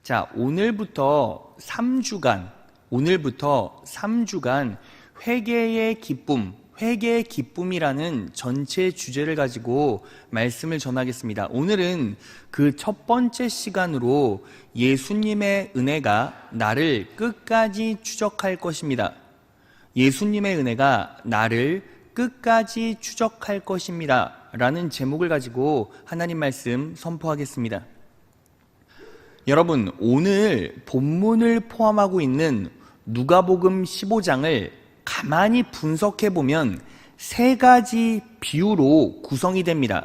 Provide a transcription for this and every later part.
자, 오늘부터 3주간 회개의 기쁨이라는 전체 주제를 가지고 말씀을 전하겠습니다. 오늘은 그 첫 번째 시간으로 예수님의 은혜가 나를 끝까지 추적할 것입니다. 예수님의 은혜가 나를 끝까지 추적할 것입니다. 라는 제목을 가지고 하나님 말씀 선포하겠습니다. 여러분, 오늘 본문을 포함하고 있는 누가복음 15장을 가만히 분석해 보면 세 가지 비유로 구성이 됩니다.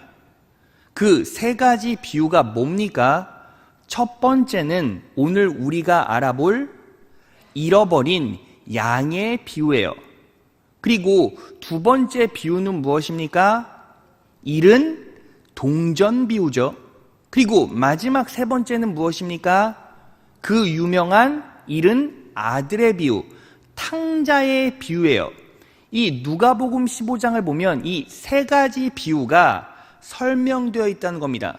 그 세 가지 비유가 뭡니까? 첫 번째는 오늘 우리가 알아볼 잃어버린 양의 비유예요. 그리고 두 번째 비유는 무엇입니까? 잃은 동전 비유죠. 그리고 마지막 세 번째는 무엇입니까? 그 유명한 잃은 아들의 비유, 탕자의 비유예요. 이 누가복음 15장을 보면 이 세 가지 비유가 설명되어 있다는 겁니다.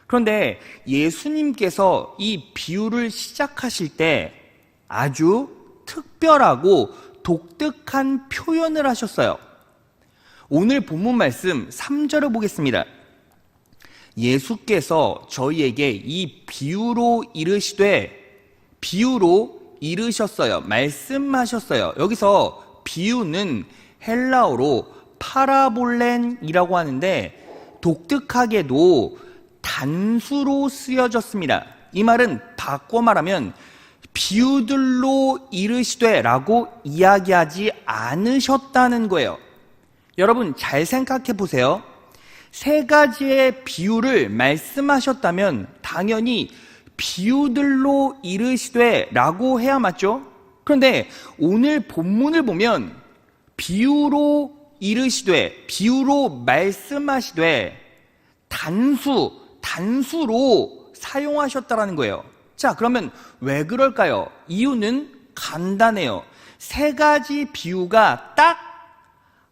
그런데 예수님께서 이 비유를 시작하실 때 아주 특별하고 독특한 표현을 하셨어요. 오늘 본문 말씀 3절을 보겠습니다. 예수께서 저희에게 이 비유로 이르셨어요. 말씀하셨어요. 여기서 비유는 헬라어로 파라볼렌이라고 하는데 독특하게도 단수로 쓰여졌습니다. 이 말은 바꿔 말하면 비유들로 이르시되 라고 이야기하지 않으셨다는 거예요. 여러분 잘 생각해 보세요. 세 가지의 비유를 말씀하셨다면 당연히 비유들로 이르시되 라고 해야 맞죠? 그런데 오늘 본문을 보면 비유로 이르시되, 비유로 말씀하시되 단수로 사용하셨다라는 거예요. 자, 그러면 왜 그럴까요? 이유는 간단해요. 세 가지 비유가 딱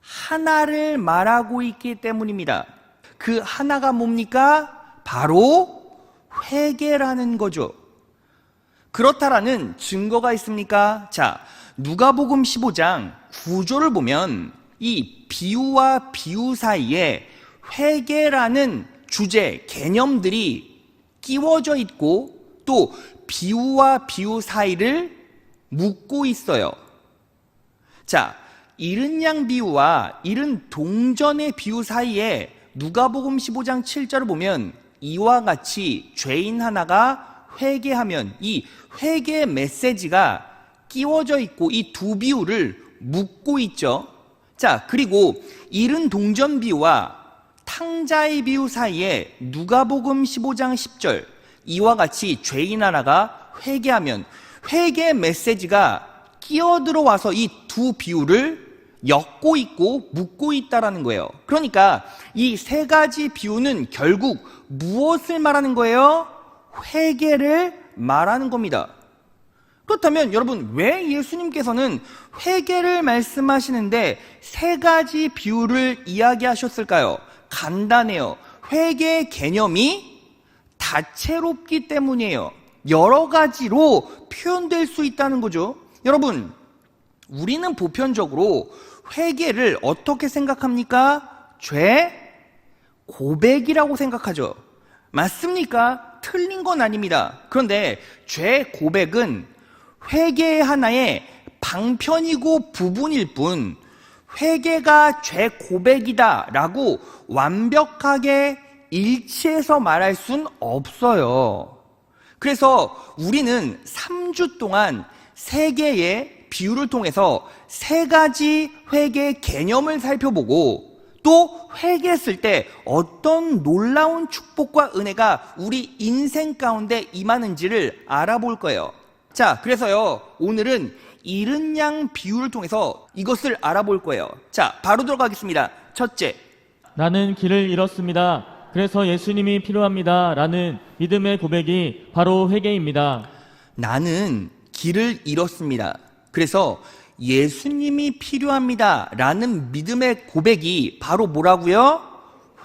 하나를 말하고 있기 때문입니다. 그 하나가 뭡니까? 바로 회개라는 거죠. 그렇다라는 증거가 있습니까? 자, 누가복음 15장 9절을 보면 이 비유와 비유 사이에 회개라는 주제, 개념들이 끼워져 있고 또 비유와 비유 사이를 묶고 있어요. 자, 잃은 양 비유와 잃은 동전의 비유 사이에 누가복음 15장 7절을 보면 이와 같이 죄인 하나가 회개하면 이 회개 메시지가 끼워져 있고 이 두 비유를 묶고 있죠. 자, 그리고 잃은 동전 비유와 탕자의 비유 사이에 누가복음 15장 10절 이와 같이 죄인 하나가 회개하면 회개 메시지가 끼어들어와서 이 두 비유를 엮고 있고 묶고 있다라는 거예요. 그러니까 이 세 가지 비유는 결국 무엇을 말하는 거예요? 회개를 말하는 겁니다. 그렇다면 여러분 왜 예수님께서는 회개를 말씀하시는데 세 가지 비유를 이야기하셨을까요? 간단해요. 회개의 개념이 다채롭기 때문이에요. 여러 가지로 표현될 수 있다는 거죠. 여러분, 우리는 보편적으로 회개를 어떻게 생각합니까? 죄 고백이라고 생각하죠. 맞습니까? 틀린 건 아닙니다. 그런데 죄 고백은 회개의 하나의 방편이고 부분일 뿐 회개가 죄 고백이다 라고 완벽하게 일치해서 말할 순 없어요. 그래서 우리는 3주 동안 세 개의 비유를 통해서 세 가지 회개 개념을 살펴보고 또 회개했을 때 어떤 놀라운 축복과 은혜가 우리 인생 가운데 임하는지를 알아볼 거예요. 자, 그래서요 오늘은 잃은 양 비유를 통해서 이것을 알아볼 거예요. 자, 바로 들어가겠습니다. 첫째, 나는 길을 잃었습니다. 그래서 예수님이 필요합니다. 라는 믿음의 고백이 바로 회개입니다. 나는 길을 잃었습니다. 그래서 예수님이 필요합니다. 라는 믿음의 고백이 바로 뭐라고요?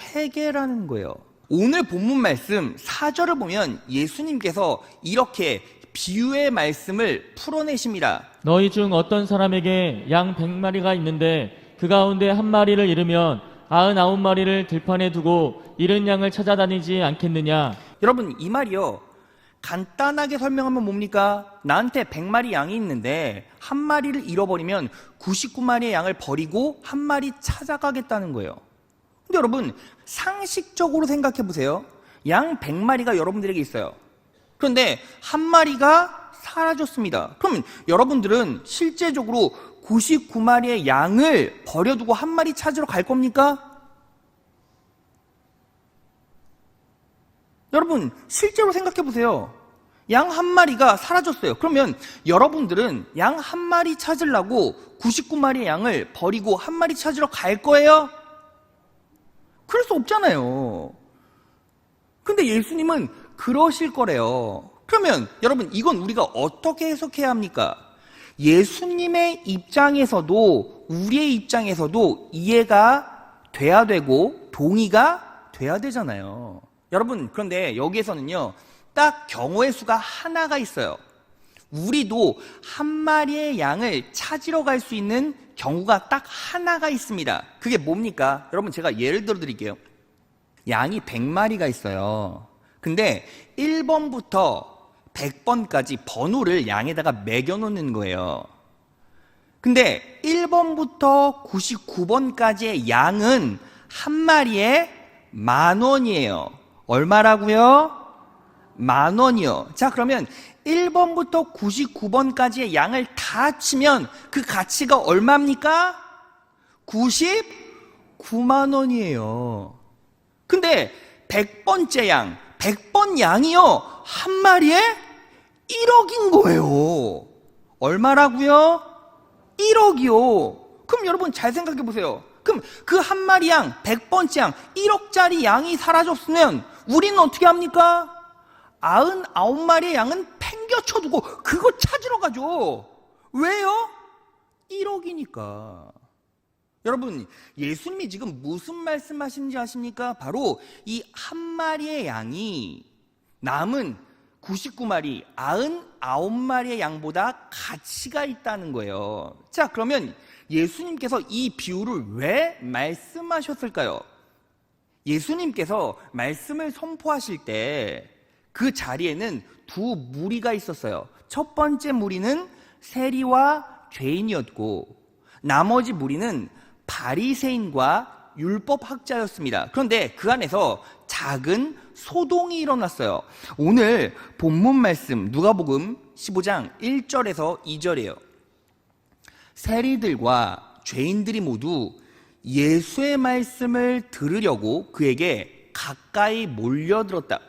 회개라는 거예요. 오늘 본문 말씀 4절을 보면 예수님께서 이렇게 비유의 말씀을 풀어내십니다. 너희 중 어떤 사람에게 양 100마리가 있는데 그 가운데 한 마리를 잃으면 99마리를 들판에 두고 잃은 양을 찾아다니지 않겠느냐. 여러분, 이 말이요, 간단하게 설명하면 뭡니까? 나한테 100마리 양이 있는데 한 마리를 잃어버리면 99마리의 양을 버리고 한 마리 찾아가겠다는 거예요. 근데 여러분, 상식적으로 생각해 보세요. 양 100마리가 여러분들에게 있어요. 그런데 한 마리가 사라졌습니다. 그러면 여러분들은 실제적으로 99마리의 양을 버려두고 한 마리 찾으러 갈 겁니까? 여러분, 실제로 생각해 보세요. 양 한 마리가 사라졌어요. 그러면 여러분들은 양 한 마리 찾으려고 99마리의 양을 버리고 한 마리 찾으러 갈 거예요? 그럴 수 없잖아요. 근데 예수님은 그러실 거래요. 그러면 여러분, 이건 우리가 어떻게 해석해야 합니까? 예수님의 입장에서도 우리의 입장에서도 이해가 돼야 되고 동의가 돼야 되잖아요. 여러분, 그런데 여기에서는요, 딱 경우의 수가 하나가 있어요. 우리도 한 마리의 양을 찾으러 갈 수 있는 경우가 딱 하나가 있습니다. 그게 뭡니까? 여러분, 제가 예를 들어 드릴게요. 양이 100마리가 있어요. 근데 1번부터 100번까지 번호를 양에다가 매겨 놓는 거예요. 근데 1번부터 99번까지의 양은 한 마리에 10,000원이에요. 얼마라고요? 10,000원이요. 자, 그러면 1번부터 99번까지의 양을 다 합치면 그 가치가 얼마입니까? 99만 원이에요. 근데 100번째 양, 100번 양이요, 한 마리에 1억인 거예요. 얼마라고요? 1억이요. 그럼 여러분 잘 생각해 보세요. 그럼 그 한 마리 양, 100번째 양, 1억짜리 양이 사라졌으면 우리는 어떻게 합니까? 99마리의 양은 팽겨쳐두고 그거 찾으러 가죠. 왜요? 1억이니까. 여러분, 예수님이 지금 무슨 말씀하시는지 아십니까? 바로 이 한 마리의 양이 남은 99마리, 99마리의 양보다 가치가 있다는 거예요. 자, 그러면 예수님께서 이 비유를 왜 말씀하셨을까요? 예수님께서 말씀을 선포하실 때 그 자리에는 두 무리가 있었어요. 첫 번째 무리는 세리와 죄인이었고, 나머지 무리는 바리새인과 율법학자였습니다. 그런데 그 안에서 작은 소동이 일어났어요. 오늘 본문 말씀 누가복음 15장 1절에서 2절이에요. 세리들과 죄인들이 모두 예수의 말씀을 들으려고 그에게 가까이 몰려들었다.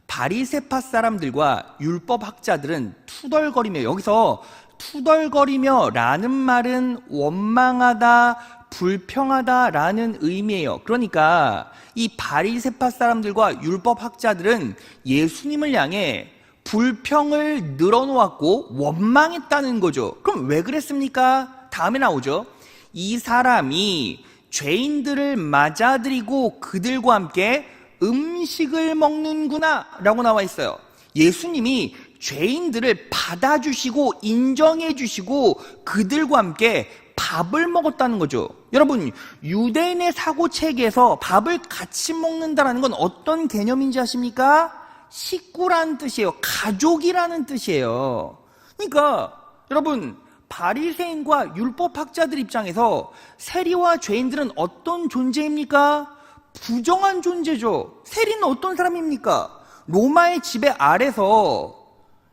바리새파 사람들과 율법학자들은 투덜거리며, 여기서 투덜거리며 라는 말은 원망하다, 불평하다 라는 의미예요. 그러니까 이 바리새파 사람들과 율법학자들은 예수님을 향해 불평을 늘어놓았고 원망했다는 거죠. 그럼 왜 그랬습니까? 다음에 나오죠. 이 사람이 죄인들을 맞아들이고 그들과 함께 음식을 먹는구나 라고 나와 있어요. 예수님이 죄인들을 받아주시고 인정해주시고 그들과 함께 밥을 먹었다는 거죠. 여러분, 유대인의 사고체계에서 밥을 같이 먹는다는 건 어떤 개념인지 아십니까? 식구라는 뜻이에요. 가족이라는 뜻이에요. 그러니까 여러분, 바리새인과 율법학자들 입장에서 세리와 죄인들은 어떤 존재입니까? 부정한 존재죠. 세리는 어떤 사람입니까? 로마의 지배 아래서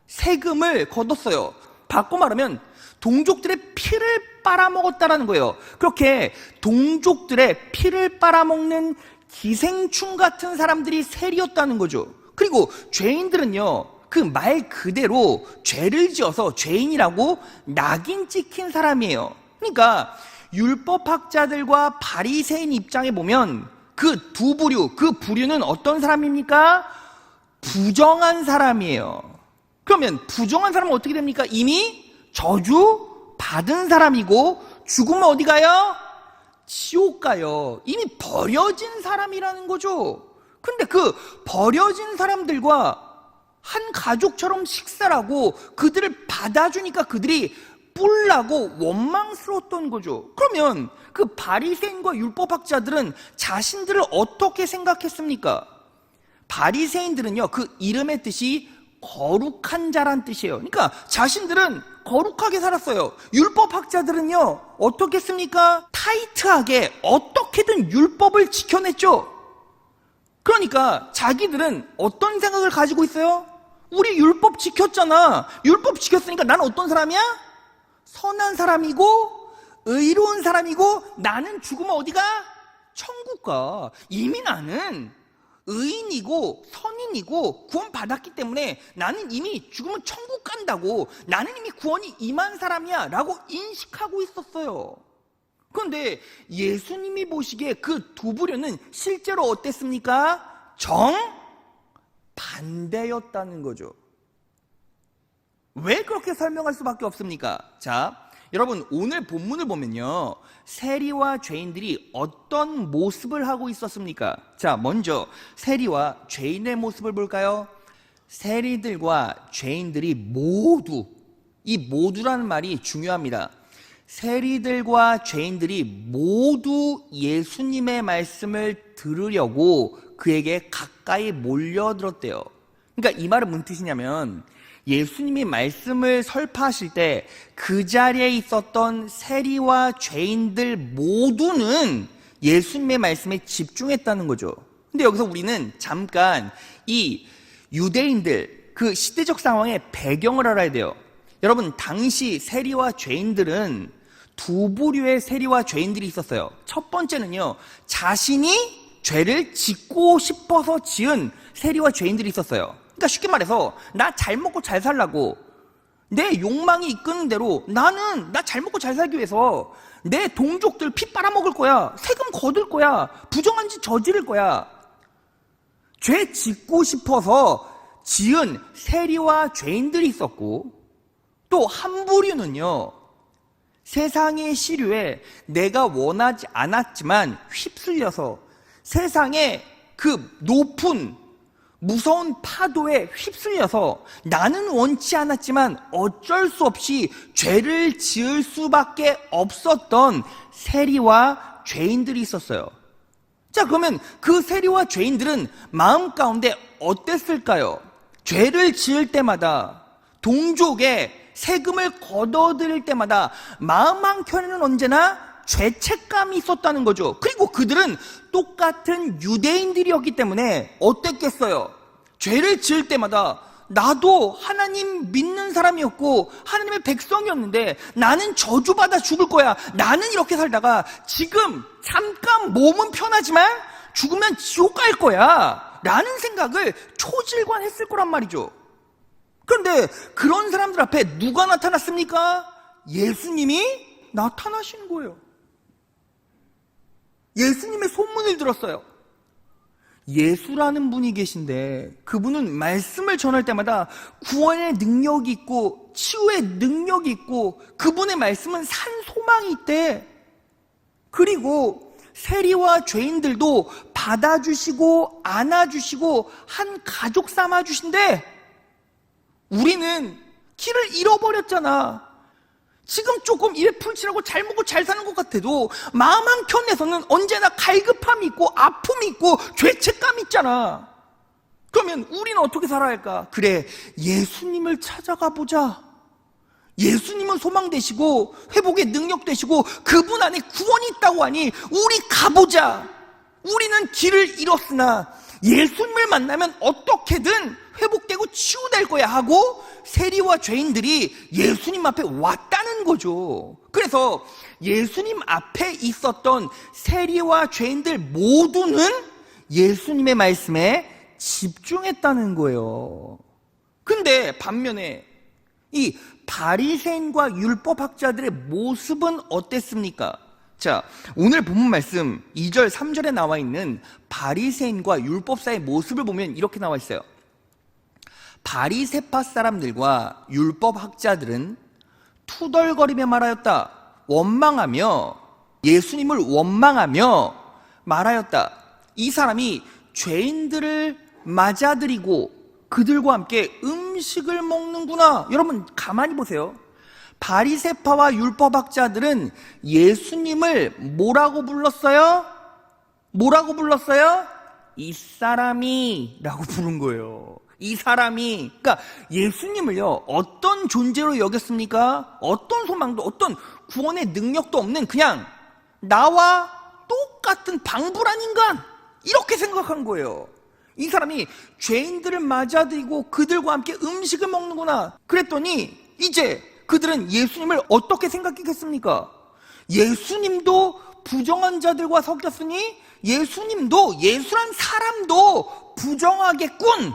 세금을 걷었어요. 바꿔 말하면 동족들의 피를 빨아먹었다라는 거예요. 그렇게 동족들의 피를 빨아먹는 기생충 같은 사람들이 세리였다는 거죠. 그리고 죄인들은요, 그 말 그대로 죄를 지어서 죄인이라고 낙인 찍힌 사람이에요. 그러니까 율법학자들과 바리새인 입장에 보면 그 두 부류, 그 부류는 어떤 사람입니까? 부정한 사람이에요. 그러면 부정한 사람은 어떻게 됩니까? 이미 저주 받은 사람이고 죽으면 어디 가요? 지옥 가요. 이미 버려진 사람이라는 거죠. 근데 그 버려진 사람들과 한 가족처럼 식사를 하고 그들을 받아주니까 그들이 뿔나고 원망스러웠던 거죠. 그러면 그 바리새인과 율법학자들은 자신들을 어떻게 생각했습니까? 바리새인들은요, 그 이름의 뜻이 거룩한 자란 뜻이에요. 그러니까 자신들은 거룩하게 살았어요. 율법학자들은요, 어떻게 했습니까? 타이트하게 어떻게든 율법을 지켜냈죠. 그러니까 자기들은 어떤 생각을 가지고 있어요? 우리 율법 지켰잖아. 율법 지켰으니까 나는 어떤 사람이야? 선한 사람이고 의로운 사람이고 나는 죽으면 어디가? 천국 가. 이미 나는 의인이고 선인이고 구원받았기 때문에 나는 이미 죽으면 천국 간다고, 나는 이미 구원이 임한 사람이야 라고 인식하고 있었어요. 그런데 예수님이 보시기에 그 두 부류는 실제로 어땠습니까? 정반대였다는 거죠. 왜 그렇게 설명할 수밖에 없습니까? 자, 여러분 오늘 본문을 보면요, 세리와 죄인들이 어떤 모습을 하고 있었습니까? 자, 먼저 세리와 죄인의 모습을 볼까요? 세리들과 죄인들이 모두, 이 모두라는 말이 중요합니다. 세리들과 죄인들이 모두 예수님의 말씀을 들으려고 그에게 가까이 몰려들었대요. 그러니까 이 말은 무슨 뜻이냐면, 예수님이 말씀을 설파하실 때 그 자리에 있었던 세리와 죄인들 모두는 예수님의 말씀에 집중했다는 거죠. 근데 여기서 우리는 잠깐 이 유대인들, 그 시대적 상황의 배경을 알아야 돼요. 여러분, 당시 세리와 죄인들은 두 부류의 세리와 죄인들이 있었어요. 첫 번째는요, 자신이 죄를 짓고 싶어서 지은 세리와 죄인들이 있었어요. 그러니까 쉽게 말해서 나 잘 먹고 잘 살라고, 내 욕망이 이끄는 대로 나 잘 먹고 잘 살기 위해서 내 동족들 피 빨아먹을 거야, 세금 거둘 거야, 부정한 짓 저지를 거야. 죄 짓고 싶어서 지은 세리와 죄인들이 있었고, 또 한 부류는요, 세상의 시류에 내가 원하지 않았지만 휩쓸려서 세상의 그 높은 무서운 파도에 휩쓸려서 나는 원치 않았지만 어쩔 수 없이 죄를 지을 수밖에 없었던 세리와 죄인들이 있었어요. 자, 그러면 그 세리와 죄인들은 마음 가운데 어땠을까요? 죄를 지을 때마다, 동족의 세금을 걷어들일 때마다 마음 한켠에는 언제나 죄책감이 있었다는 거죠. 그리고 그들은 똑같은 유대인들이었기 때문에 어땠겠어요? 죄를 지을 때마다 나도 하나님 믿는 사람이었고 하나님의 백성이었는데 나는 저주받아 죽을 거야, 나는 이렇게 살다가 지금 잠깐 몸은 편하지만 죽으면 지옥 갈 거야 라는 생각을 초질관했을 거란 말이죠. 그런데 그런 사람들 앞에 누가 나타났습니까? 예수님이 나타나신 거예요. 예수님의 소문을 들었어요. 예수라는 분이 계신데 그분은 말씀을 전할 때마다 구원의 능력이 있고 치유의 능력이 있고 그분의 말씀은 산 소망이 있대. 그리고 세리와 죄인들도 받아주시고 안아주시고 한 가족 삼아주신대. 우리는 길을 잃어버렸잖아. 지금 조금 입에 풀칠하고 잘 먹고 잘 사는 것 같아도 마음 한켠에서는 언제나 갈급함이 있고 아픔이 있고 죄책감이 있잖아. 그러면 우리는 어떻게 살아야 할까? 그래, 예수님을 찾아가 보자. 예수님은 소망 되시고 회복의 능력 되시고 그분 안에 구원이 있다고 하니 우리 가보자. 우리는 길을 잃었으나 예수님을 만나면 어떻게든 회복되고 치유될 거야 하고 세리와 죄인들이 예수님 앞에 왔다는 거죠. 그래서 예수님 앞에 있었던 세리와 죄인들 모두는 예수님의 말씀에 집중했다는 거예요. 근데 반면에 이 바리새인과 율법학자들의 모습은 어땠습니까? 자, 오늘 본문 말씀 2절 3절에 나와 있는 바리새인과 율법사의 모습을 보면 이렇게 나와 있어요. 바리새파 사람들과 율법학자들은 투덜거리며 말하였다. 원망하며, 예수님을 원망하며 말하였다. 이 사람이 죄인들을 맞아들이고 그들과 함께 음식을 먹는구나. 여러분 가만히 보세요. 바리새파와 율법학자들은 예수님을 뭐라고 불렀어요? 뭐라고 불렀어요? 이 사람이 라고 부른 거예요. 이 사람이. 그러니까 예수님을요, 어떤 존재로 여겼습니까? 어떤 소망도, 어떤 구원의 능력도 없는 그냥 나와 똑같은 방불한 인간, 이렇게 생각한 거예요. 이 사람이 죄인들을 맞아들이고 그들과 함께 음식을 먹는구나. 그랬더니 이제 그들은 예수님을 어떻게 생각했겠습니까? 예수님도 부정한 자들과 섞였으니 예수님도, 예수란 사람도 부정하겠군.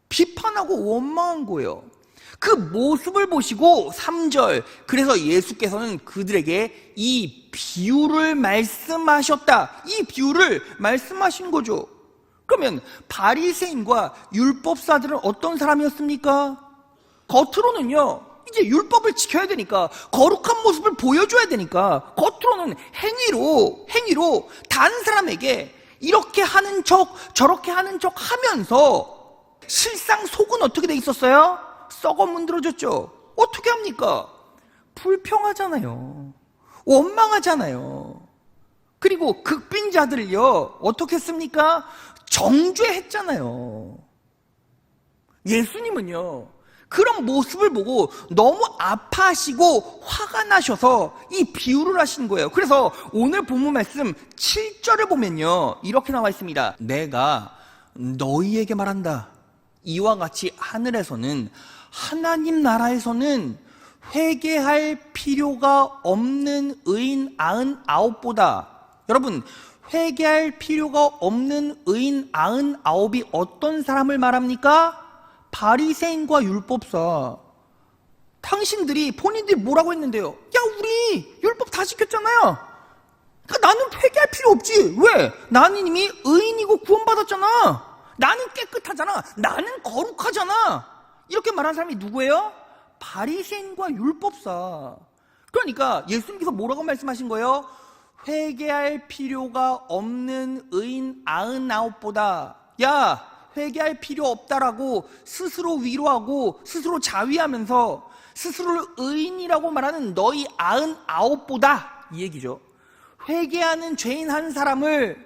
비판하고 원망한 거예요. 그 모습을 보시고 3절, 그래서 예수께서는 그들에게 이 비유를 말씀하셨다. 이 비유를 말씀하신 거죠. 그러면 바리새인과 율법사들은 어떤 사람이었습니까? 겉으로는요, 이제 율법을 지켜야 되니까, 거룩한 모습을 보여줘야 되니까 겉으로는 행위로 다른 사람에게 이렇게 하는 척 저렇게 하는 척 하면서 실상 속은 어떻게 돼 있었어요? 썩어 문드러졌죠. 어떻게 합니까? 불평하잖아요. 원망하잖아요. 그리고 극빈자들을요, 어떻게 했습니까? 정죄했잖아요. 예수님은요, 그런 모습을 보고 너무 아파하시고 화가 나셔서 이 비유를 하신 거예요. 그래서 오늘 본문 말씀 7절을 보면요, 이렇게 나와 있습니다. 내가 너희에게 말한다. 이와 같이 하늘에서는, 하나님 나라에서는 회개할 필요가 없는 의인 99보다, 여러분, 회개할 필요가 없는 의인 99이 어떤 사람을 말합니까? 바리새인과 율법사. 당신들이 본인들이 뭐라고 했는데요? 야, 우리 율법 다 지켰잖아요. 그러니까 나는 회개할 필요 없지. 왜? 나는 이미 의인이고 구원받았잖아. 나는 깨끗하잖아. 나는 거룩하잖아. 이렇게 말한 사람이 누구예요? 바리새인과 율법사. 그러니까 예수님께서 뭐라고 말씀하신 거예요? 회개할 필요가 없는 의인 99보다, 야, 회개할 필요 없다라고 스스로 위로하고 스스로 자위하면서 스스로를 의인이라고 말하는 너희 99보다, 이 얘기죠. 회개하는 죄인 한 사람은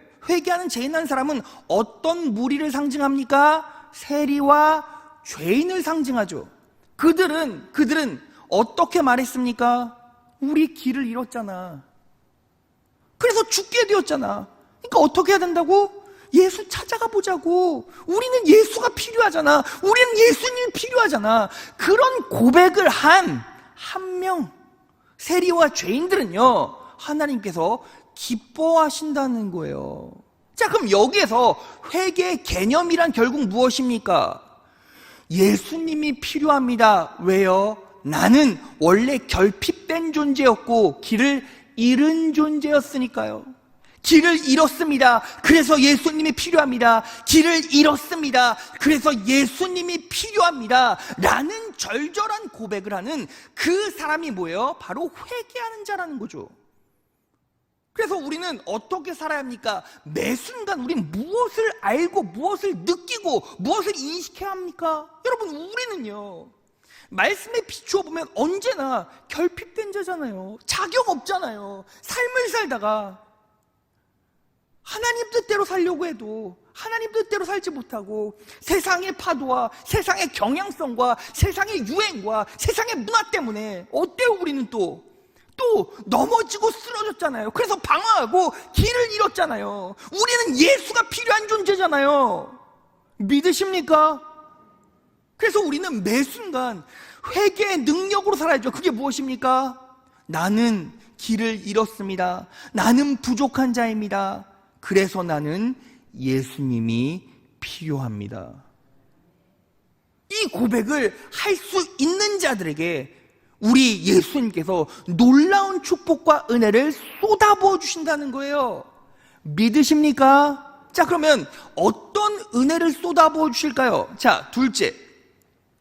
어떤 무리를 상징합니까? 세리와 죄인을 상징하죠. 그들은 어떻게 말했습니까? 우리 길을 잃었잖아. 그래서 죽게 되었잖아. 그러니까 어떻게 해야 된다고? 예수 찾아가 보자고. 우리는 예수가 필요하잖아. 우리는 예수님이 필요하잖아. 그런 고백을 한 명, 세리와 죄인들은요, 하나님께서 기뻐하신다는 거예요. 자, 그럼 여기에서 회개의 개념이란 결국 무엇입니까? 예수님이 필요합니다. 왜요? 나는 원래 결핍된 존재였고 길을 잃은 존재였으니까요. 길을 잃었습니다. 그래서 예수님이 필요합니다. 길을 잃었습니다. 그래서 예수님이 필요합니다. 라는 절절한 고백을 하는 그 사람이 뭐예요? 바로 회개하는 자라는 거죠. 그래서 우리는 어떻게 살아야 합니까? 매 순간 우리는 무엇을 알고 무엇을 느끼고 무엇을 인식해야 합니까? 여러분, 우리는요, 말씀에 비추어 보면 언제나 결핍된 자잖아요. 자격 없잖아요. 삶을 살다가 하나님 뜻대로 살려고 해도 하나님 뜻대로 살지 못하고 세상의 파도와 세상의 경향성과 세상의 유행과 세상의 문화 때문에 어때요? 우리는 또 넘어지고 쓰러졌잖아요. 그래서 방황하고 길을 잃었잖아요. 우리는 예수가 필요한 존재잖아요. 믿으십니까? 그래서 우리는 매 순간 회개의 능력으로 살아야죠. 그게 무엇입니까? 나는 길을 잃었습니다. 나는 부족한 자입니다. 그래서 나는 예수님이 필요합니다. 이 고백을 할 수 있는 자들에게 우리 예수님께서 놀라운 축복과 은혜를 쏟아부어 주신다는 거예요. 믿으십니까? 자, 그러면 어떤 은혜를 쏟아부어 주실까요? 자, 둘째,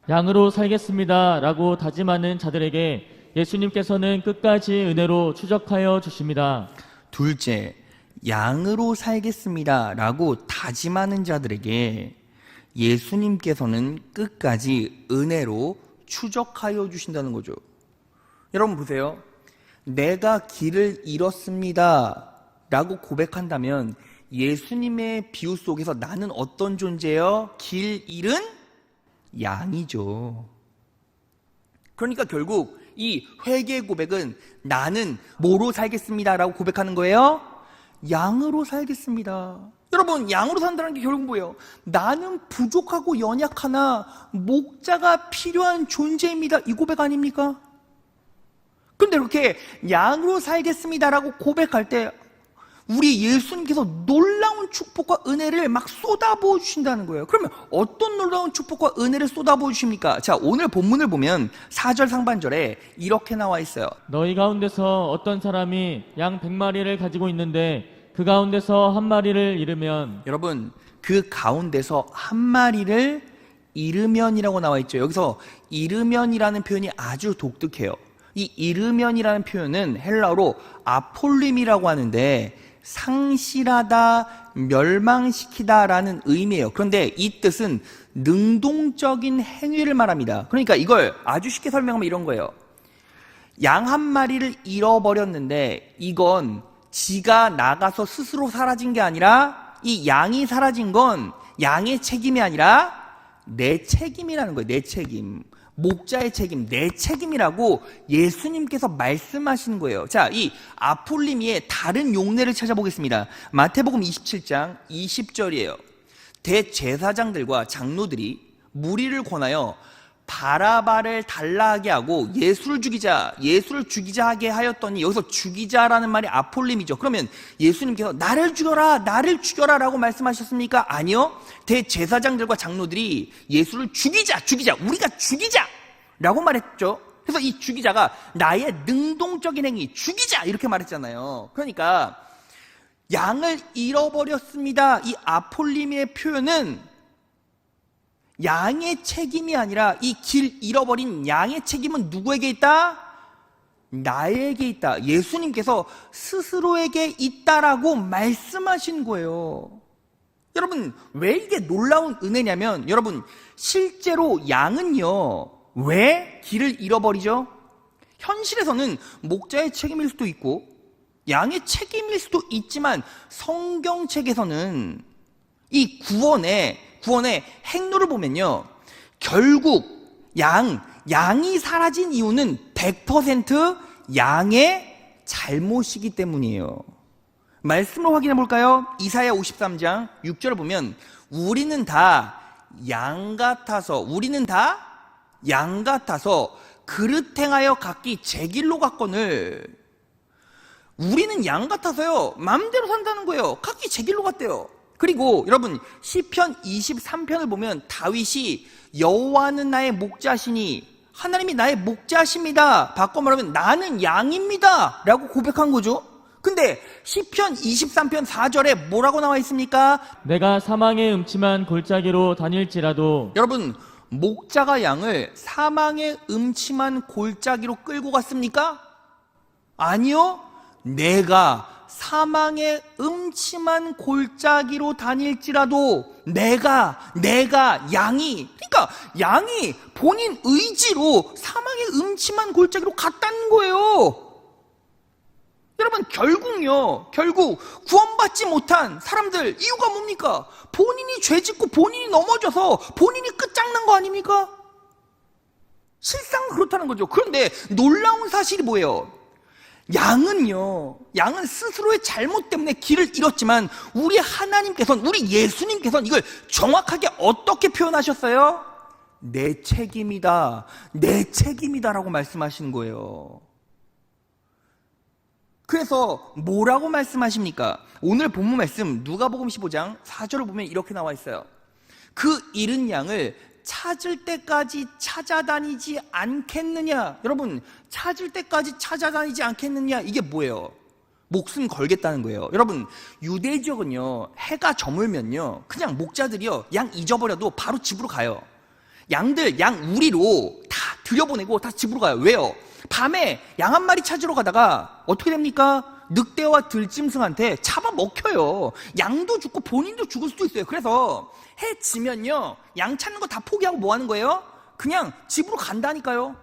양으로 살겠습니다 라고 다짐하는 자들에게 예수님께서는 끝까지 은혜로 추적하여 주십니다. 둘째, 양으로 살겠습니다 라고 다짐하는 자들에게 예수님께서는 끝까지 은혜로 추적하여 주신다는 거죠. 여러분 보세요. 내가 길을 잃었습니다 라고 고백한다면 예수님의 비유 속에서 나는 어떤 존재예요? 길 잃은 양이죠. 그러니까 결국 이 회개의 고백은 나는 뭐로 살겠습니다 라고 고백하는 거예요? 양으로 살겠습니다. 여러분, 양으로 산다는 게 결국 뭐예요? 나는 부족하고 연약하나 목자가 필요한 존재입니다. 이 고백 아닙니까? 그런데 이렇게 양으로 살겠습니다라고 고백할 때 우리 예수님께서 놀라운 축복과 은혜를 막 쏟아부어 주신다는 거예요. 그러면 어떤 놀라운 축복과 은혜를 쏟아부어 주십니까? 자, 오늘 본문을 보면 4절 상반절에 이렇게 나와 있어요. 너희 가운데서 어떤 사람이 양 100마리를 가지고 있는데 그 가운데서 한 마리를 잃으면, 여러분, 그 가운데서 한 마리를 잃으면이라고 나와 있죠. 여기서 잃으면이라는 표현이 아주 독특해요. 이 잃으면이라는 표현은 헬라어로 아폴림이라고 하는데 상실하다, 멸망시키다라는 의미예요. 그런데 이 뜻은 능동적인 행위를 말합니다. 그러니까 이걸 아주 쉽게 설명하면 이런 거예요. 양 한 마리를 잃어버렸는데 이건 지가 나가서 스스로 사라진 게 아니라 이 양이 사라진 건 양의 책임이 아니라 내 책임이라는 거예요. 내 책임. 목자의 책임, 내 책임이라고 예수님께서 말씀하시는 거예요. 자, 이 아폴리미의 다른 용례를 찾아보겠습니다. 마태복음 27장 20절이에요. 대제사장들과 장로들이 무리를 권하여 바라바를 달라하게 하고 예수를 죽이자 하게 하였더니, 여기서 죽이자라는 말이 아폴림이죠. 그러면 예수님께서 나를 죽여라 라고 말씀하셨습니까? 아니요. 대제사장들과 장로들이 예수를 죽이자 우리가 죽이자 라고 말했죠. 그래서 이 죽이자가 나의 능동적인 행위, 죽이자 이렇게 말했잖아요. 그러니까 양을 잃어버렸습니다, 이 아폴림의 표현은 양의 책임이 아니라 이 길 잃어버린 양의 책임은 누구에게 있다? 나에게 있다. 예수님께서 스스로에게 있다라고 말씀하신 거예요. 여러분, 왜 이게 놀라운 은혜냐면, 여러분, 실제로 양은요, 왜 길을 잃어버리죠? 현실에서는 목자의 책임일 수도 있고 양의 책임일 수도 있지만 성경책에서는 이 구원의 행로를 보면요, 결국 양이 사라진 이유는 100% 양의 잘못이기 때문이에요. 말씀으로 확인해 볼까요? 이사야 53장 6절을 보면 우리는 다 양 같아서 그릇 행하여 각기 제 길로 갔거늘. 우리는 양 같아서요, 마음대로 산다는 거예요. 각기 제 길로 갔대요. 그리고 여러분, 시편 23편을 보면 다윗이 여호와는 나의 목자시니, 하나님이 나의 목자십니다, 바꿔 말하면 나는 양입니다 라고 고백한 거죠. 근데 시편 23편 4절에 뭐라고 나와 있습니까? 내가 사망의 음침한 골짜기로 다닐지라도. 여러분, 목자가 양을 사망의 음침한 골짜기로 끌고 갔습니까? 아니요. 내가 사망의 음침한 골짜기로 다닐지라도 내가 양이, 그러니까 양이 본인 의지로 사망의 음침한 골짜기로 갔다는 거예요. 여러분, 결국 구원받지 못한 사람들 이유가 뭡니까? 본인이 죄짓고 본인이 넘어져서 본인이 끝장난 거 아닙니까? 실상 그렇다는 거죠. 그런데 놀라운 사실이 뭐예요? 양은 스스로의 잘못 때문에 길을 잃었지만 우리 하나님께서는, 우리 예수님께서는 이걸 정확하게 어떻게 표현하셨어요? 내 책임이다라고 말씀하시는 거예요. 그래서 뭐라고 말씀하십니까? 오늘 본문 말씀 누가복음 15장 4절을 보면 이렇게 나와 있어요. 그 잃은 양을 찾을 때까지 찾아다니지 않겠느냐. 여러분, 찾을 때까지 찾아다니지 않겠느냐, 이게 뭐예요? 목숨 걸겠다는 거예요. 여러분, 유대 지역은요, 해가 저물면요, 그냥 목자들이요, 양 잊어버려도 바로 집으로 가요. 양 우리로 다 들여보내고 다 집으로 가요. 왜요? 밤에 양 한 마리 찾으러 가다가 어떻게 됩니까? 늑대와 들짐승한테 잡아먹혀요. 양도 죽고 본인도 죽을 수도 있어요. 그래서 해 지면요, 양 찾는 거 다 포기하고 뭐 하는 거예요? 그냥 집으로 간다니까요.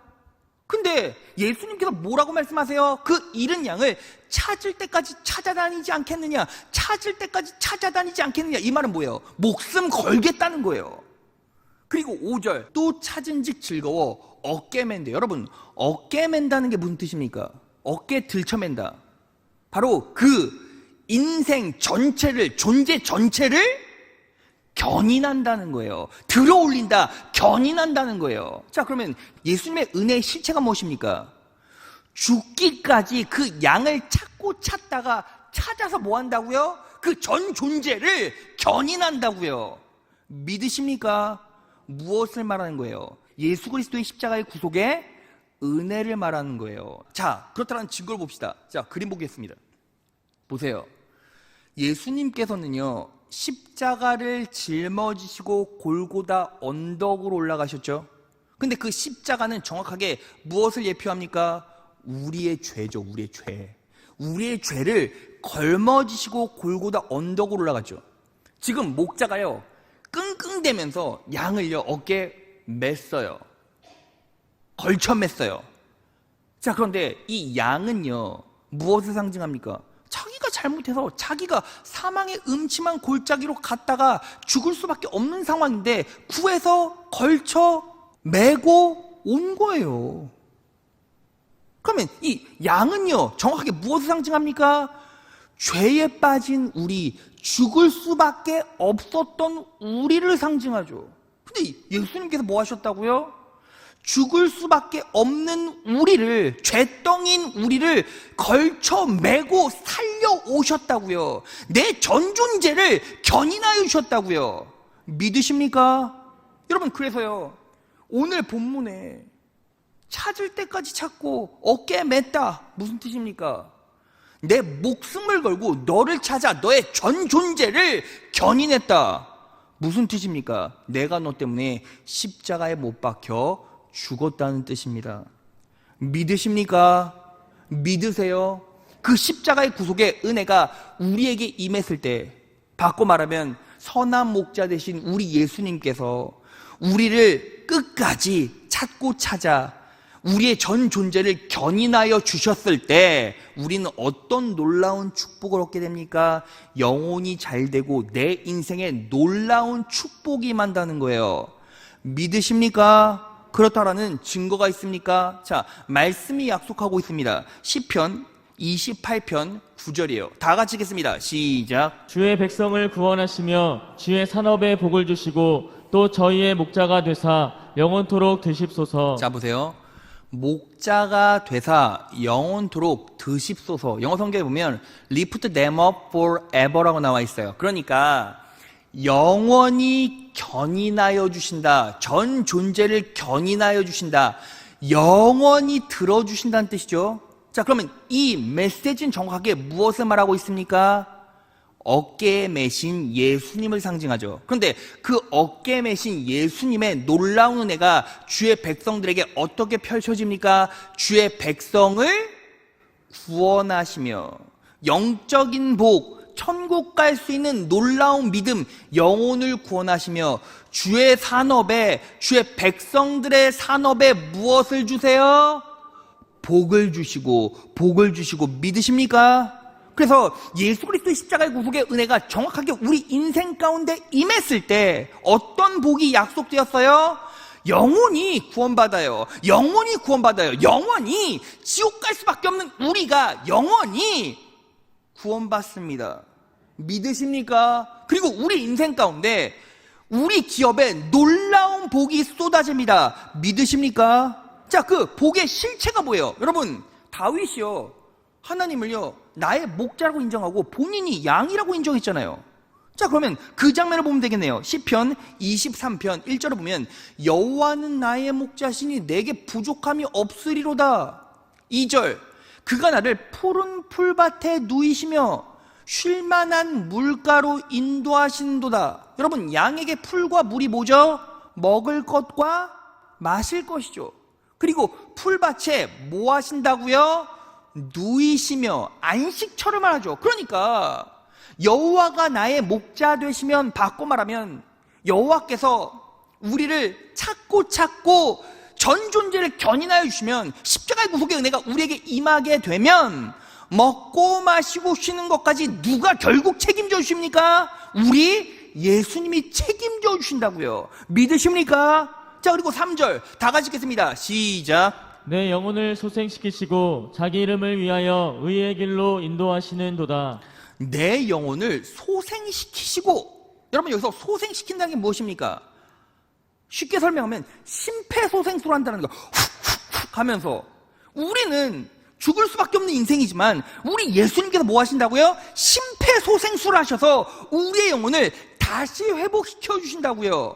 근데 예수님께서 뭐라고 말씀하세요? 그 잃은 양을 찾을 때까지 찾아다니지 않겠느냐, 찾을 때까지 찾아다니지 않겠느냐. 이 말은 뭐예요? 목숨 걸겠다는 거예요. 그리고 5절, 또 찾은즉 즐거워 어깨 맨대. 여러분, 어깨 맨다는 게 무슨 뜻입니까? 어깨 들쳐맨다. 바로 그 인생 전체를, 존재 전체를 견인한다는 거예요. 들어올린다, 견인한다는 거예요. 자, 그러면 예수님의 은혜의 실체가 무엇입니까? 죽기까지 그 양을 찾고 찾다가 찾아서 뭐 한다고요? 그 전 존재를 견인한다고요. 믿으십니까? 무엇을 말하는 거예요? 예수 그리스도의 십자가의 구속에 은혜를 말하는 거예요. 자, 그렇다면 증거를 봅시다. 자, 그림 보겠습니다. 보세요. 예수님께서는요, 십자가를 짊어지시고 골고다 언덕으로 올라가셨죠. 근데 그 십자가는 정확하게 무엇을 예표합니까? 우리의 죄죠. 우리의 죄. 우리의 죄를 걸머지시고 골고다 언덕으로 올라갔죠. 지금 목자가요, 끙끙대면서 양을요, 어깨에 맸어요. 걸쳐 맸어요. 자, 그런데 이 양은요, 무엇을 상징합니까? 자기가 잘못해서 자기가 사망의 음침한 골짜기로 갔다가 죽을 수밖에 없는 상황인데 구해서 걸쳐 메고 온 거예요. 그러면 이 양은요, 정확하게 무엇을 상징합니까? 죄에 빠진 우리, 죽을 수밖에 없었던 우리를 상징하죠. 근데 예수님께서 뭐 하셨다고요? 죽을 수밖에 없는 우리를, 죄덩인 우리를 걸쳐 메고 살려 오셨다고요. 내 전 존재를 견인하여 주셨다고요. 믿으십니까? 여러분, 그래서요, 오늘 본문에 찾을 때까지 찾고 어깨에 맸다, 무슨 뜻입니까? 내 목숨을 걸고 너를 찾아 너의 전 존재를 견인했다, 무슨 뜻입니까? 내가 너 때문에 십자가에 못 박혀 죽었다는 뜻입니다. 믿으십니까? 믿으세요? 그 십자가의 구속의 은혜가 우리에게 임했을 때, 바꿔 말하면 선한 목자 되신 우리 예수님께서 우리를 끝까지 찾고 찾아 우리의 전 존재를 견인하여 주셨을 때 우리는 어떤 놀라운 축복을 얻게 됩니까? 영혼이 잘 되고 내 인생에 놀라운 축복이 임한다는 거예요. 믿으십니까? 그렇다라는 증거가 있습니까? 자, 말씀이 약속하고 있습니다. 시편 28편 9절이에요. 다 같이 읽겠습니다. 시작. 주의 백성을 구원하시며 주의 산업에 복을 주시고 또 저희의 목자가 되사 영원토록 드십소서. 자, 보세요. 목자가 되사 영원토록 드십소서. 영어 성경에 보면 lift them up forever라고 나와 있어요. 그러니까 영원히 견인하여 주신다, 전 존재를 견인하여 주신다, 영원히 들어주신다는 뜻이죠. 자, 그러면 이 메시지는 정확하게 무엇을 말하고 있습니까? 어깨에 메신 예수님을 상징하죠. 그런데 그 어깨에 메신 예수님의 놀라운 은혜가 주의 백성들에게 어떻게 펼쳐집니까? 주의 백성을 구원하시며 영적인 복, 천국 갈 수 있는 놀라운 믿음, 영혼을 구원하시며 주의 산업에, 주의 백성들의 산업에 무엇을 주세요? 복을 주시고, 복을 주시고. 믿으십니까? 그래서 예수 그리스도의 십자가의 구속의 은혜가 정확하게 우리 인생 가운데 임했을 때 어떤 복이 약속되었어요? 영원히 구원받아요. 영원히 구원받아요. 영원히 지옥 갈 수밖에 없는 우리가 영원히 구원받습니다. 믿으십니까? 그리고 우리 인생 가운데 우리 기업에 놀라운 복이 쏟아집니다. 믿으십니까? 자, 그 복의 실체가 뭐예요? 여러분, 다윗이요, 하나님을요, 나의 목자라고 인정하고 본인이 양이라고 인정했잖아요. 자, 그러면 그 장면을 보면 되겠네요. 시편 23편 1절을 보면 여호와는 나의 목자시니 내게 부족함이 없으리로다. 2절, 그가 나를 푸른 풀밭에 누이시며 쉴만한 물가로 인도하신도다. 여러분, 양에게 풀과 물이 뭐죠? 먹을 것과 마실 것이죠. 그리고 풀밭에 뭐 하신다고요? 누이시며 안식처를 말하죠. 그러니까 여호와가 나의 목자 되시면, 바꿔 말하면 여호와께서 우리를 찾고 전 존재를 견인하여 주시면, 십자가의 구속의 은혜가 우리에게 임하게 되면 먹고 마시고 쉬는 것까지 누가 결국 책임져 주십니까? 우리 예수님이 책임져 주신다고요. 믿으십니까? 자, 그리고 3절 다 같이 읽겠습니다. 시작. 내 영혼을 소생시키시고 자기 이름을 위하여 의의 길로 인도하시는도다. 내 영혼을 소생시키시고, 여러분 여기서 소생시킨다는 게 무엇입니까? 쉽게 설명하면 심폐소생술을 한다는 거. 훅훅훅 하면서, 우리는 죽을 수밖에 없는 인생이지만 우리 예수님께서 뭐 하신다고요? 심폐소생술을 하셔서 우리의 영혼을 다시 회복시켜 주신다고요.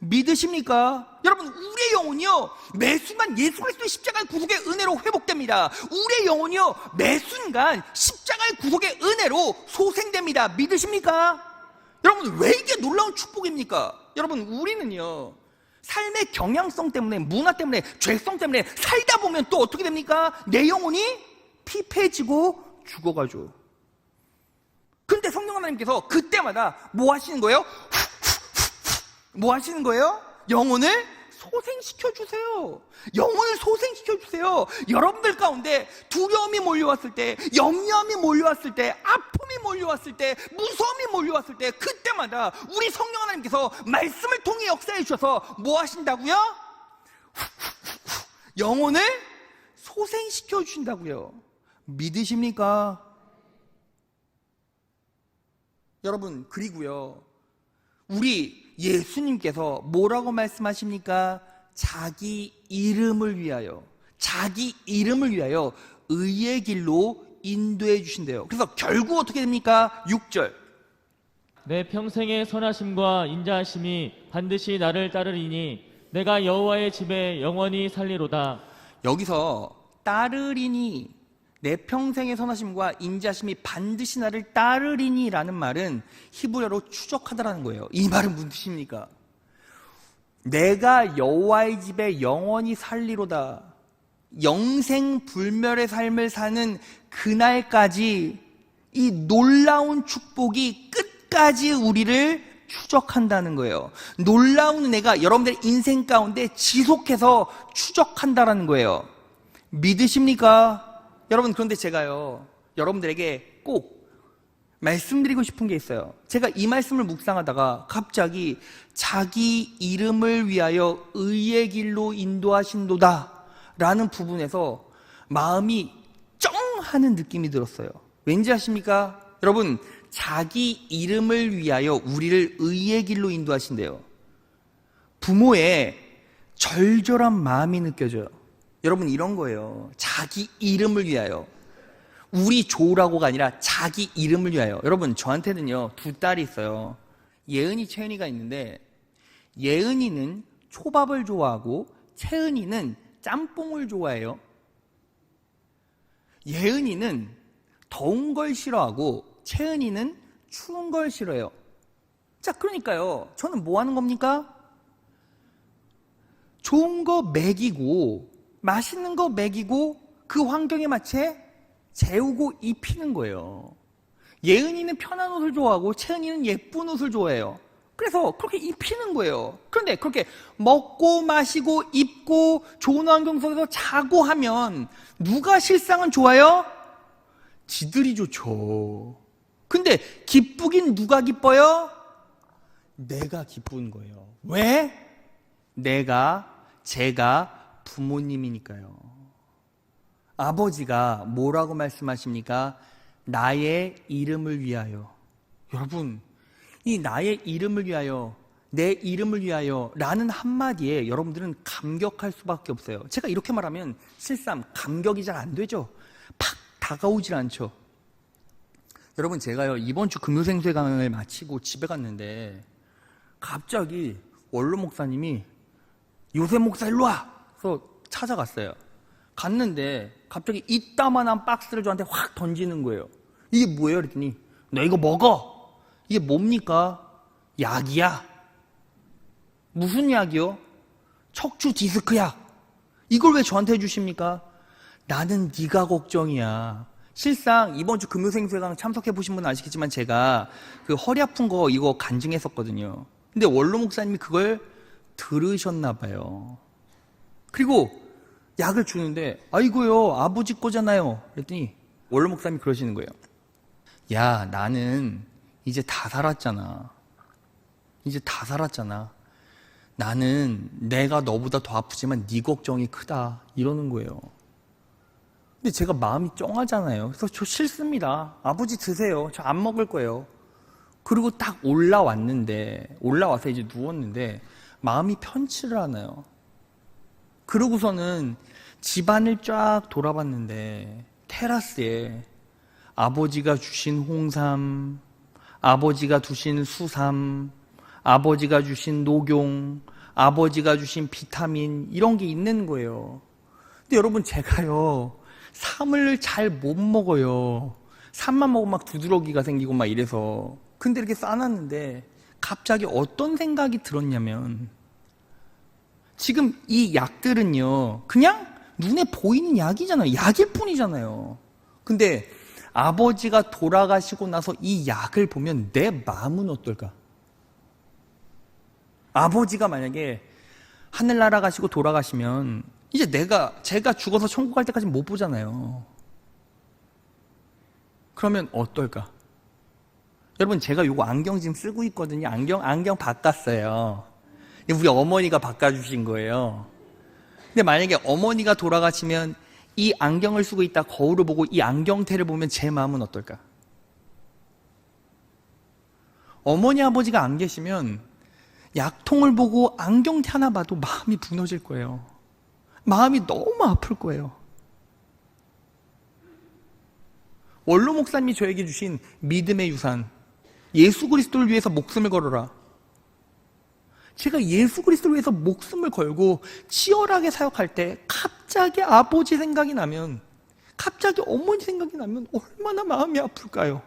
믿으십니까? 여러분, 우리의 영혼이요 매 순간 예수 그리스도의 십자가의 구속의 은혜로 회복됩니다. 우리의 영혼이요 매 순간 십자가의 구속의 은혜로 소생됩니다. 믿으십니까? 여러분, 왜 이게 놀라운 축복입니까? 여러분, 우리는요 삶의 경향성 때문에, 문화 때문에, 죄성 때문에 살다 보면 또 어떻게 됩니까? 내 영혼이 피폐해지고 죽어가죠. 근데 성령 하나님께서 그때마다 뭐 하시는 거예요? 뭐 하시는 거예요? 영혼을 소생시켜 주세요. 영혼을 소생시켜 주세요. 여러분들 가운데 두려움이 몰려왔을 때, 염려함이 몰려왔을 때, 아픔이 몰려왔을 때, 무서움이 몰려왔을 때, 그때마다 우리 성령 하나님께서 말씀을 통해 역사해 주셔서 뭐 하신다고요? 영혼을 소생시켜 주신다고요. 믿으십니까? 여러분, 그리고요 우리 예수님께서 뭐라고 말씀하십니까? 자기 이름을 위하여 의의 길로 인도해 주신대요. 그래서 결국 어떻게 됩니까? 6절. 내 평생의 선하심과 인자하심이 반드시 나를 따르리니 내가 여호와의 집에 영원히 살리로다. 여기서 따르리니, 내 평생의 선하심과 인자심이 반드시 나를 따르리니 라는 말은 히브리어로 추적하다라는 거예요. 이 말은 무슨 뜻입니까? 내가 여호와의 집에 영원히 살리로다. 영생불멸의 삶을 사는 그날까지 이 놀라운 축복이 끝까지 우리를 추적한다는 거예요. 놀라운 은혜가 여러분들의 인생 가운데 지속해서 추적한다라는 거예요. 믿으십니까? 여러분, 그런데 제가요 여러분들에게 꼭 말씀드리고 싶은 게 있어요. 제가 이 말씀을 묵상하다가 갑자기 자기 이름을 위하여 의의 길로 인도하신도다 라는 부분에서 마음이 쩡 하는 느낌이 들었어요. 왠지 아십니까? 여러분, 자기 이름을 위하여 우리를 의의 길로 인도하신대요. 부모의 절절한 마음이 느껴져요. 여러분, 이런 거예요. 자기 이름을 위하여. 우리 좋으라고가 아니라 자기 이름을 위하여. 여러분, 저한테는요 2딸이 있어요. 예은이, 채은이가 있는데, 예은이는 초밥을 좋아하고 채은이는 짬뽕을 좋아해요. 예은이는 더운 걸 싫어하고 채은이는 추운 걸 싫어해요. 자, 그러니까요 저는 뭐 하는 겁니까? 좋은 거 먹이고 맛있는 거 먹이고 그 환경에 맞춰 재우고 입히는 거예요. 예은이는 편한 옷을 좋아하고 채은이는 예쁜 옷을 좋아해요. 그래서 그렇게 입히는 거예요. 그런데 그렇게 먹고 마시고 입고 좋은 환경 속에서 자고 하면 누가 실상은 좋아요? 지들이 좋죠. 근데 기쁘긴 누가 기뻐요? 내가 기쁜 거예요. 왜? 제가 부모님이니까요. 아버지가 뭐라고 말씀하십니까? 나의 이름을 위하여. 여러분, 이 나의 이름을 위하여, 내 이름을 위하여 라는 한마디에 여러분들은 감격할 수밖에 없어요. 제가 이렇게 말하면 실상 감격이 잘 안 되죠. 팍 다가오질 않죠. 여러분, 제가요 이번 주 금요생수회 강연을 마치고 집에 갔는데 갑자기 원로 목사님이 요셉 목사 일로 와! 그래서 찾아갔어요. 갔는데 갑자기 이따만한 박스를 저한테 확 던지는 거예요. 이게 뭐예요? 그랬더니 너 이거 먹어! 이게 뭡니까? 약이야. 무슨 약이요? 척추 디스크 약. 이걸 왜 저한테 해주십니까? 나는 네가 걱정이야. 실상 이번 주 금요생수회강 참석해 보신 분은 아시겠지만 제가 그 허리 아픈 거 이거 간증했었거든요. 근데 원로 목사님이 그걸 들으셨나 봐요. 그리고 약을 주는데 아이고요 아버지 거잖아요. 그랬더니 원로 목사님이 그러시는 거예요. 야 나는 이제 다 살았잖아. 이제 다 살았잖아. 나는 내가 너보다 더 아프지만 네 걱정이 크다. 이러는 거예요. 근데 제가 마음이 쩡하잖아요. 그래서 저 싫습니다. 아버지 드세요. 저 안 먹을 거예요. 그리고 딱 올라와서 이제 누웠는데 마음이 편치를 않아요. 그러고서는 집안을 쫙 돌아봤는데 테라스에 아버지가 주신 홍삼, 아버지가 주신 수삼, 아버지가 주신 녹용, 아버지가 주신 비타민 이런 게 있는 거예요. 근데 여러분 제가요 삼을 잘 못 먹어요. 삼만 먹으면 막 두드러기가 생기고 막 이래서. 근데 이렇게 싸놨는데 갑자기 어떤 생각이 들었냐면 지금 이 약들은요 그냥 눈에 보이는 약이잖아요. 약일 뿐이잖아요. 근데 아버지가 돌아가시고 나서 이 약을 보면 내 마음은 어떨까? 아버지가 만약에 하늘나라 가시고 돌아가시면 이제 제가 죽어서 천국 갈 때까지 못 보잖아요. 그러면 어떨까? 여러분 제가 요거 안경 지금 쓰고 있거든요. 안경 바꿨어요. 우리 어머니가 바꿔주신 거예요. 근데 만약에 어머니가 돌아가시면 이 안경을 쓰고 있다 거울을 보고 이 안경테를 보면 제 마음은 어떨까? 어머니 아버지가 안 계시면 약통을 보고 안경테 하나 봐도 마음이 무너질 거예요. 마음이 너무 아플 거예요. 원로 목사님이 저에게 주신 믿음의 유산, 예수 그리스도를 위해서 목숨을 걸어라. 제가 예수 그리스도를 위해서 목숨을 걸고 치열하게 사역할 때 갑자기 아버지 생각이 나면, 갑자기 어머니 생각이 나면 얼마나 마음이 아플까요?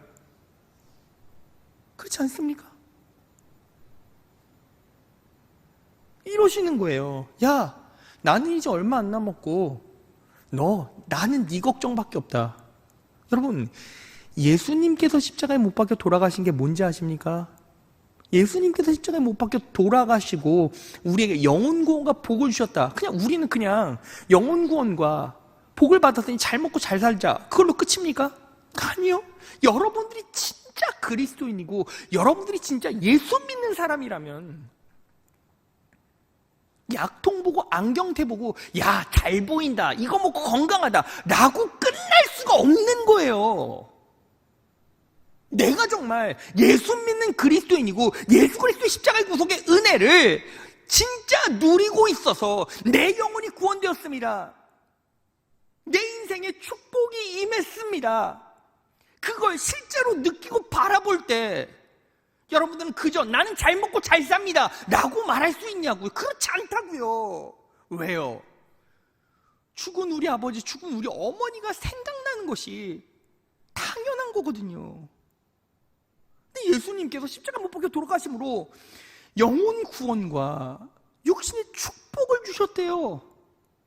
그렇지 않습니까? 이러시는 거예요. 야, 나는 이제 얼마 안 남았고 나는 네 걱정밖에 없다. 여러분, 예수님께서 십자가에 못 박혀 돌아가신 게 뭔지 아십니까? 예수님께서 십자가에 못 박혀 돌아가시고 우리에게 영혼 구원과 복을 주셨다. 우리는 그냥 영혼 구원과 복을 받았으니 잘 먹고 잘 살자. 그걸로 끝입니까? 아니요. 여러분들이 진짜 그리스도인이고 여러분들이 진짜 예수 믿는 사람이라면 약통 보고 안경테 보고 야, 잘 보인다. 이거 먹고 건강하다. 라고 끝날 수가 없는 거예요. 내가 정말 예수 믿는 그리스도인이고 예수 그리스도의 십자가의 구속의 은혜를 진짜 누리고 있어서 내 영혼이 구원되었습니다. 내 인생에 축복이 임했습니다. 그걸 실제로 느끼고 바라볼 때 여러분들은 그저 나는 잘 먹고 잘 삽니다 라고 말할 수 있냐고요? 그렇지 않다고요. 왜요? 죽은 우리 아버지, 죽은 우리 어머니가 생각나는 것이 당연한 거거든요. 근데 예수님께서 십자가 못 박혀 돌아가심으로 영혼 구원과 육신의 축복을 주셨대요.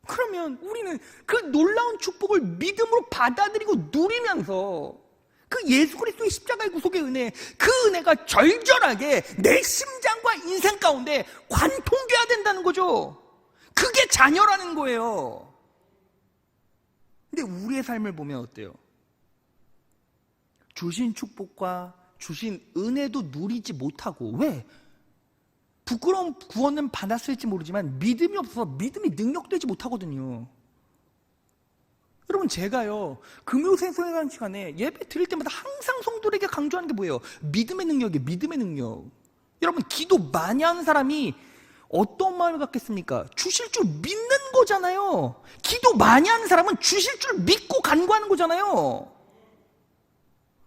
그러면 우리는 그 놀라운 축복을 믿음으로 받아들이고 누리면서 그 예수 그리스도의 십자가의 구속의 은혜, 그 은혜가 절절하게 내 심장과 인생 가운데 관통돼야 된다는 거죠. 그게 자녀라는 거예요. 근데 우리의 삶을 보면 어때요? 주신 축복과 주신 은혜도 누리지 못하고, 왜? 부끄러운 구원은 받았을지 모르지만 믿음이 없어서 믿음이 능력되지 못하거든요. 여러분, 제가요 금요생수회강 시간에 예배 드릴 때마다 항상 성도들에게 강조하는 게 뭐예요? 믿음의 능력이에요. 믿음의 능력. 여러분, 기도 많이 하는 사람이 어떤 마음을 갖겠습니까? 주실 줄 믿는 거잖아요. 기도 많이 하는 사람은 주실 줄 믿고 간구하는 거잖아요.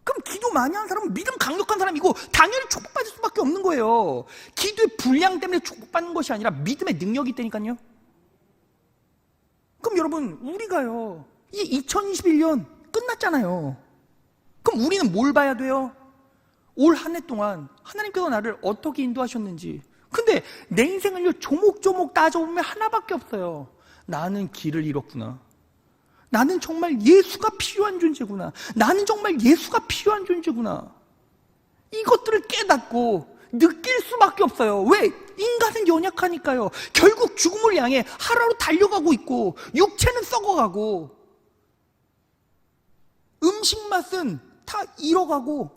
그럼 기도 많이 하는 사람은 믿음 강력한 사람이고 당연히 축복받을 수밖에 없는 거예요. 기도의 분량 때문에 축복받는 것이 아니라 믿음의 능력이 있다니까요. 그럼 여러분, 우리가요 이 2021년 끝났잖아요. 그럼 우리는 뭘 봐야 돼요? 올 한 해 동안 하나님께서 나를 어떻게 인도하셨는지. 근데 내 인생을 조목조목 따져보면 하나밖에 없어요. 나는 길을 잃었구나. 나는 정말 예수가 필요한 존재구나. 나는 정말 예수가 필요한 존재구나. 이것들을 깨닫고 느낄 수밖에 없어요. 왜? 인간은 연약하니까요. 결국 죽음을 향해 하루하루 달려가고 있고, 육체는 썩어가고, 음식 맛은 다 잃어가고.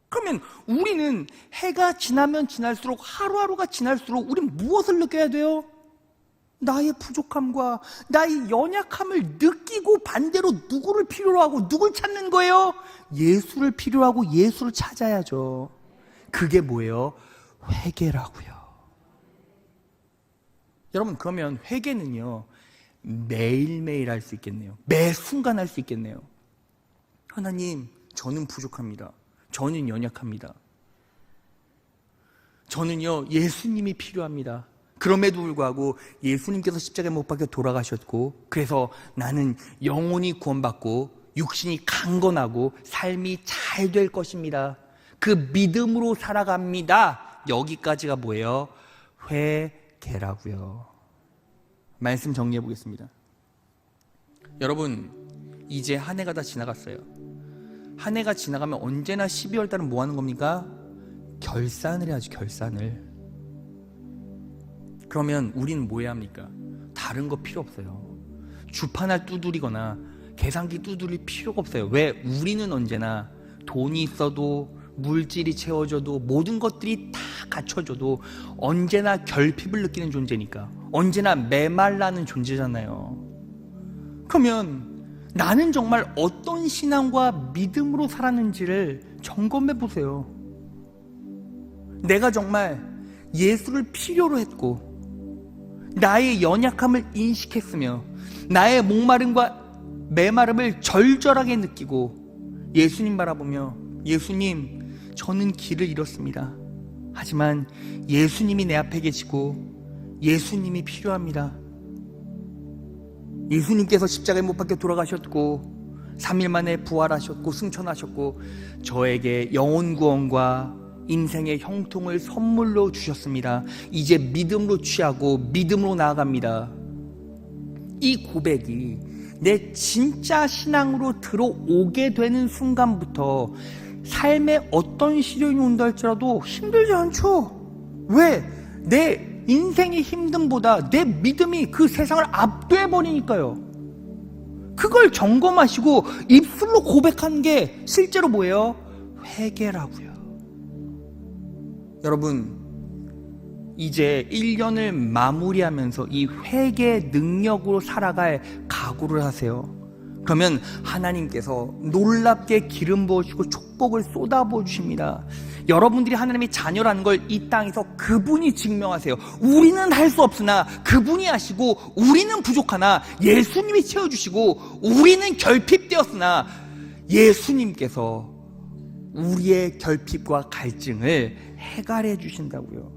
그러면 우리는 해가 지나면 지날수록, 하루하루가 지날수록 우린 무엇을 느껴야 돼요? 나의 부족함과 나의 연약함을 느끼고 반대로 누구를 필요로 하고 누굴 찾는 거예요? 예수를 필요로 하고 예수를 찾아야죠. 그게 뭐예요? 회개라고요. 여러분, 그러면 회개는요, 매일매일 할 수 있겠네요. 매 순간 할 수 있겠네요. 하나님, 저는 부족합니다. 저는 연약합니다. 저는요, 예수님이 필요합니다. 그럼에도 불구하고 예수님께서 십자가에 못 박혀 돌아가셨고, 그래서 나는 영혼이 구원받고 육신이 강건하고 삶이 잘 될 것입니다. 그 믿음으로 살아갑니다. 여기까지가 뭐예요? 회개라고요. 말씀 정리해 보겠습니다. 여러분, 이제 한 해가 다 지나갔어요. 한 해가 지나가면 언제나 12월 달은 뭐 하는 겁니까? 결산을 해야지, 결산을. 그러면 우리는 뭐 해야 합니까? 다른 거 필요 없어요. 주판을 두드리거나 계산기 두드릴 필요가 없어요. 왜? 우리는 언제나 돈이 있어도, 물질이 채워져도, 모든 것들이 다 갖춰져도 언제나 결핍을 느끼는 존재니까, 언제나 메말라는 존재잖아요. 그러면 나는 정말 어떤 신앙과 믿음으로 살았는지를 점검해 보세요. 내가 정말 예수를 필요로 했고, 나의 연약함을 인식했으며, 나의 목마름과 메마름을 절절하게 느끼고 예수님 바라보며, 예수님, 저는 길을 잃었습니다. 하지만 예수님이 내 앞에 계시고 예수님이 필요합니다. 예수님께서 십자가에 못 박혀 돌아가셨고 3일 만에 부활하셨고 승천하셨고 저에게 영혼 구원과 인생의 형통을 선물로 주셨습니다. 이제 믿음으로 취하고 믿음으로 나아갑니다. 이 고백이 내 진짜 신앙으로 들어오게 되는 순간부터 삶에 어떤 시련이 온다 할지라도 힘들지 않죠. 왜? 내 인생의 힘듦보다 내 믿음이 그 세상을 압도해버리니까요. 그걸 점검하시고 입술로 고백하는 게 실제로 뭐예요? 회개라고요. 여러분, 이제 1년을 마무리하면서 이 회개 능력으로 살아갈 각오를 하세요. 그러면 하나님께서 놀랍게 기름 부어주시고 축복을 쏟아부어 주십니다. 여러분들이 하나님의 자녀라는 걸 이 땅에서 그분이 증명하세요. 우리는 할 수 없으나 그분이 하시고, 우리는 부족하나 예수님이 채워주시고, 우리는 결핍되었으나 예수님께서 우리의 결핍과 갈증을 해결해 주신다고요.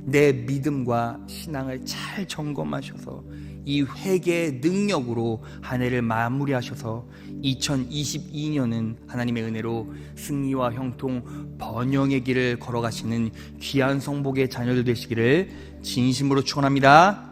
내 믿음과 신앙을 잘 점검하셔서 이 회개의 능력으로 한 해를 마무리하셔서 2022년은 하나님의 은혜로 승리와 형통, 번영의 길을 걸어가시는 귀한 성복의 자녀들 되시기를 진심으로 축원합니다.